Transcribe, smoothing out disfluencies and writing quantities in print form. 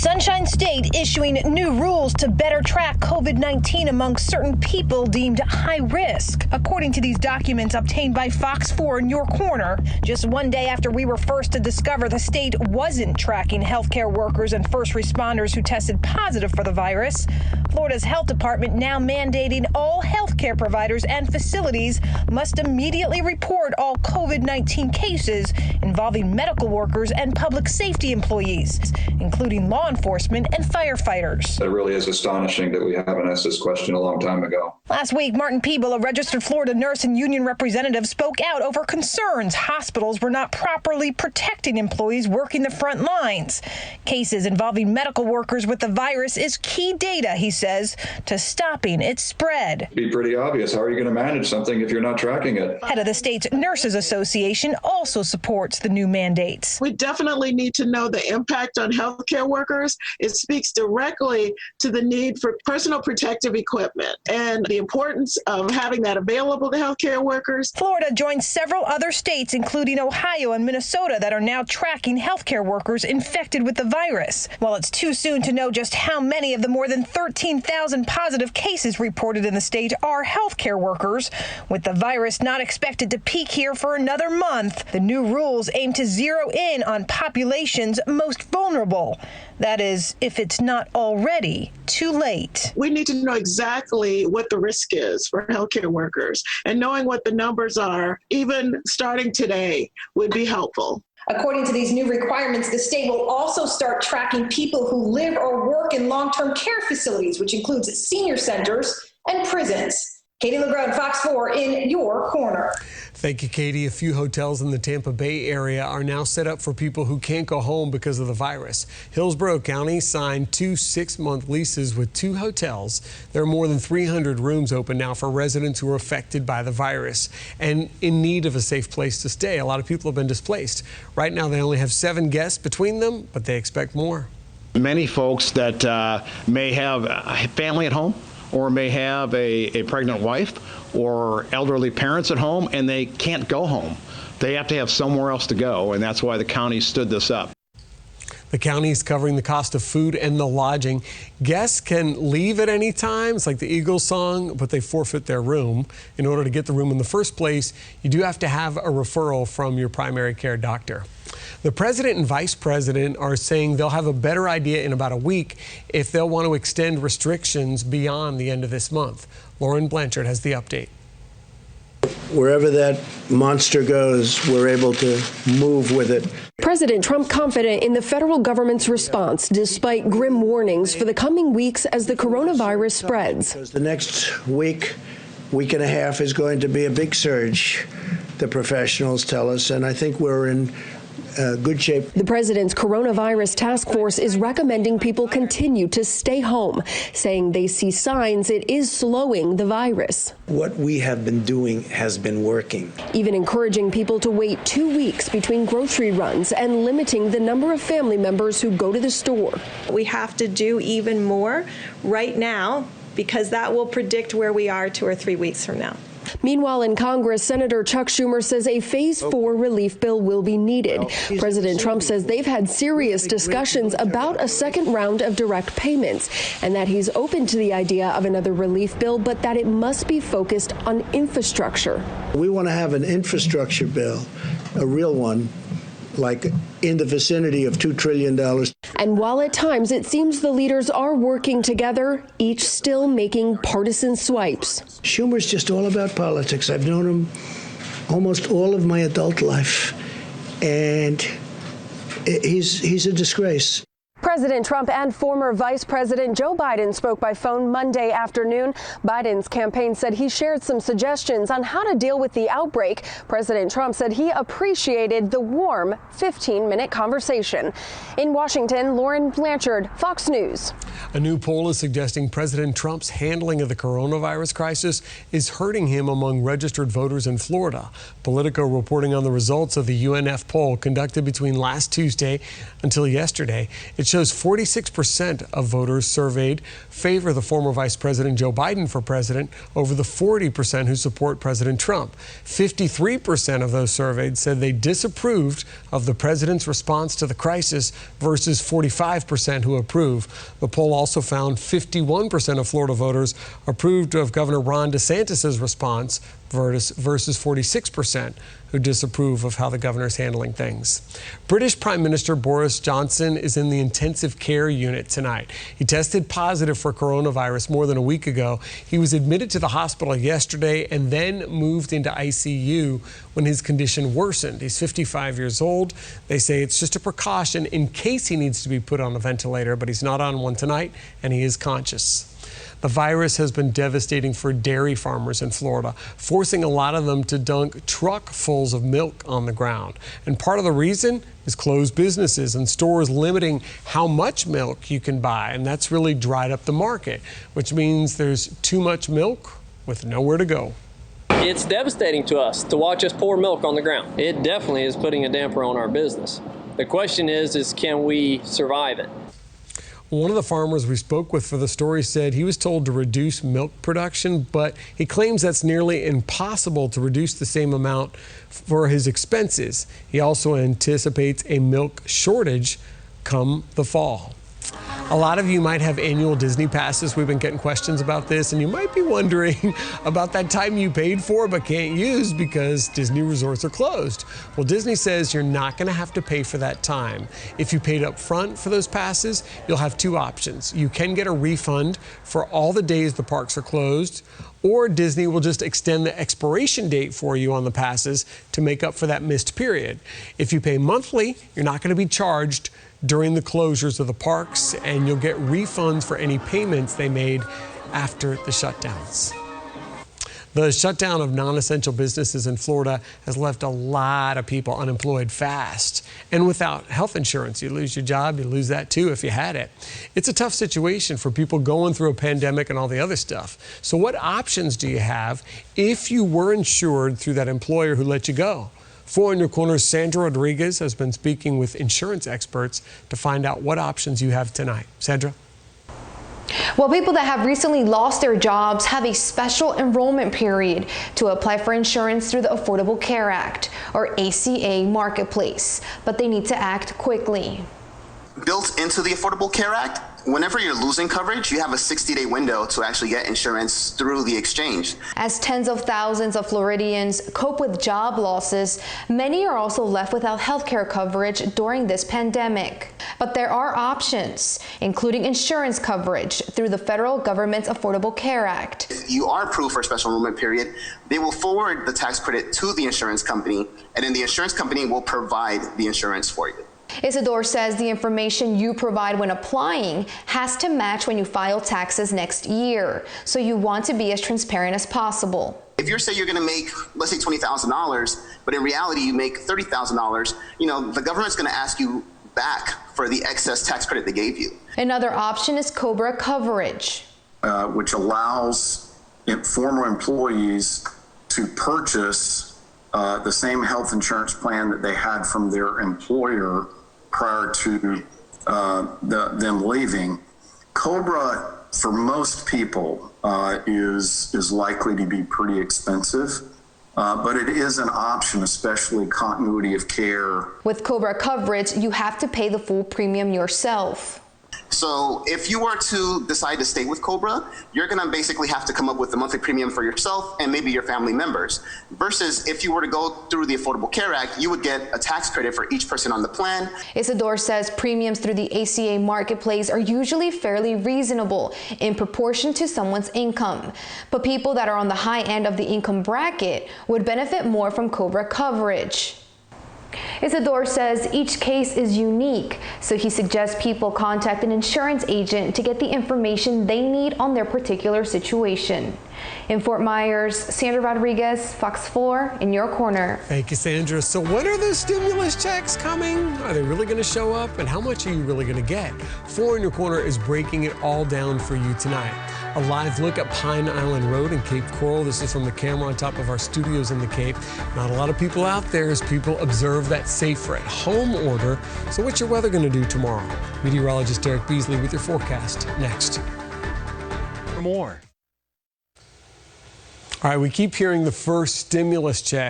Sunshine State issuing new rules to better track COVID-19 among certain people deemed high risk. According to these documents obtained by Fox 4 in your corner, just one day after we were first to discover the state wasn't tracking healthcare workers and first responders who tested positive for the virus, Florida's health department now mandating all healthcare providers and facilities must immediately report all COVID-19 cases involving medical workers and public safety employees, including law enforcement and firefighters. It really is astonishing that we haven't asked this question a long time ago. Last week, Martin Peeble, a registered Florida nurse and union representative, spoke out over concerns hospitals were not properly protecting employees working the front lines. Cases involving medical workers with the virus is key data, he says, to stopping its spread. It'd be pretty obvious. How are you going to manage something if you're not tracking it? Head of the state's Nurses Association also supports the new mandates. We definitely need to know the impact on healthcare workers. It speaks directly to the need for personal protective equipment and the importance of having that available to healthcare workers. Florida joins several other states, including Ohio and Minnesota, that are now tracking healthcare workers infected with the virus. While it's too soon to know just how many of the more than 13,000 positive cases reported in the state are healthcare workers, with the virus not expected to peak here for another month, the new rules aim to zero in on populations most vulnerable. That is, if it's not already too late. We need to know exactly what the risk is for healthcare workers, and knowing what the numbers are, even starting today, would be helpful. According to these new requirements, the state will also start tracking people who live or work in long-term care facilities, which includes senior centers and prisons. Katie LeGrone, Fox 4, in your corner. Thank you, Katie. A few hotels in the Tampa Bay area are now set up for people who can't go home because of the virus. Hillsborough County signed 2 6-month leases with 2 hotels. There are more than 300 rooms open now for residents who are affected by the virus and in need of a safe place to stay. A lot of people have been displaced. Right now, they only have 7 guests between them, but they expect more. Many folks that may have a family at home, or may have a pregnant wife or elderly parents at home, and they can't go home. They have to have somewhere else to go, and that's why the county stood this up. The county is covering the cost of food and the lodging. Guests can leave at any time. It's like the Eagles song, but they forfeit their room. In order to get the room in the first place, you do have to have a referral from your primary care doctor. The president and vice president are saying they'll have a better idea in about a week if they'll want to extend restrictions beyond the end of this month. Lauren Blanchard has the update. Wherever that monster goes, we're able to move with it. President Trump confident in the federal government's response, despite grim warnings for the coming weeks as the coronavirus spreads. The next week and a half is going to be a big surge, the professionals tell us, and I think we're in good shape. The president's coronavirus task force is recommending people continue to stay home, saying they see signs it is slowing the virus. What we have been doing has been working. Even encouraging people to wait 2 weeks between grocery runs and limiting the number of family members who go to the store. We have to do even more right now because that will predict where we are 2 or 3 weeks from now. Meanwhile, in Congress, Senator Chuck Schumer says a Phase 4 relief bill will be needed. President Trump says they've had serious discussions about a second round of direct payments and that he's open to the idea of another relief bill, but that it must be focused on infrastructure. We want to have an infrastructure bill, a real one, like in the vicinity of $2 trillion. And while at times it seems the leaders are working together, each still making partisan swipes. Schumer's just all about politics. I've known him almost all of my adult life, and he's a disgrace. President Trump and former Vice President Joe Biden spoke by phone Monday afternoon. Biden's campaign said he shared some suggestions on how to deal with the outbreak. President Trump said he appreciated the warm 15-minute conversation. In Washington, Lauren Blanchard, Fox News. A new poll is suggesting President Trump's handling of the coronavirus crisis is hurting him among registered voters in Florida. Politico reporting on the results of the UNF poll conducted between last Tuesday until yesterday. It shows shows 46% of voters surveyed favor the former Vice President Joe Biden for president over the 40% who support President Trump. 53% of those surveyed said they disapproved of the president's response to the crisis versus 45% who approve. The poll also found 51% of Florida voters approved of Governor Ron DeSantis' response versus 46% who disapprove of how the governor's handling things. British Prime Minister Boris Johnson is in the intensive care unit tonight. He tested positive for coronavirus more than a week ago. He was admitted to the hospital yesterday and then moved into ICU when his condition worsened. He's 55 years old. They say it's just a precaution in case he needs to be put on a ventilator, but he's not on one tonight and he is conscious. The virus has been devastating for dairy farmers in Florida, forcing a lot of them to dunk truckfuls of milk on the ground. And part of the reason is closed businesses and stores limiting how much milk you can buy. And that's really dried up the market, which means there's too much milk with nowhere to go. It's devastating to us to watch us pour milk on the ground. It definitely is putting a damper on our business. The question is can we survive it? One of the farmers we spoke with for the story said he was told to reduce milk production, but he claims that's nearly impossible to reduce the same amount for his expenses. He also anticipates a milk shortage come the fall. A lot of you might have annual Disney passes. We've been getting questions about this, and you might be wondering about that time you paid for but can't use because Disney resorts are closed. Well, Disney says you're not going to have to pay for that time. If you paid up front for those passes, you'll have two options. You can get a refund for all the days the parks are closed, or Disney will just extend the expiration date for you on the passes to make up for that missed period. If you pay monthly, you're not going to be charged during the closures of the parks, and you'll get refunds for any payments they made after the shutdowns. The shutdown of non-essential businesses in Florida has left a lot of people unemployed fast. And without health insurance, you lose your job, you lose that too if you had it. It's a tough situation for people going through a pandemic and all the other stuff. So what options do you have if you were insured through that employer who let you go? 4 in Your Corner's Sandra Rodriguez has been speaking with insurance experts to find out what options you have tonight. Sandra? Well, people that have recently lost their jobs have a special enrollment period to apply for insurance through the Affordable Care Act, or ACA Marketplace, but they need to act quickly. Built into the Affordable Care Act, whenever you're losing coverage, you have a 60-day window to actually get insurance through the exchange. As tens of thousands of Floridians cope with job losses, many are also left without health care coverage during this pandemic. But there are options, including insurance coverage through the federal government's Affordable Care Act. If you are approved for a special enrollment period, they will forward the tax credit to the insurance company, and then the insurance company will provide the insurance for you. Isidore says the information you provide when applying has to match when you file taxes next year, so you want to be as transparent as possible. If you say you're going to make, let's say $20,000, but in reality you make $30,000, the government's going to ask you back for the excess tax credit they gave you. Another option is COBRA coverage, which allows former employees to purchase the same health insurance plan that they had from their employer prior to them leaving. COBRA, for most people, is likely to be pretty expensive, but it is an option, especially continuity of care. With COBRA coverage, you have to pay the full premium yourself. So if you were to decide to stay with COBRA, you're going to basically have to come up with the monthly premium for yourself and maybe your family members. Versus if you were to go through the Affordable Care Act, you would get a tax credit for each person on the plan. Isidore says premiums through the ACA Marketplace are usually fairly reasonable in proportion to someone's income. But people that are on the high end of the income bracket would benefit more from COBRA coverage. Isidore says each case is unique, so he suggests people contact an insurance agent to get the information they need on their particular situation. In Fort Myers, Sandra Rodriguez, Fox 4 in your corner. Thank you, Sandra. So when are those stimulus checks coming? Are they really going to show up? And how much are you really going to get? 4 in your corner is breaking it all down for you tonight. A live look at Pine Island Road in Cape Coral. This is from the camera on top of our studios in the Cape. Not a lot of people out there as people observe that safer at home order. So what's your weather going to do tomorrow? Meteorologist Derek Beasley with your forecast next. For more. All right, we keep hearing the first stimulus check.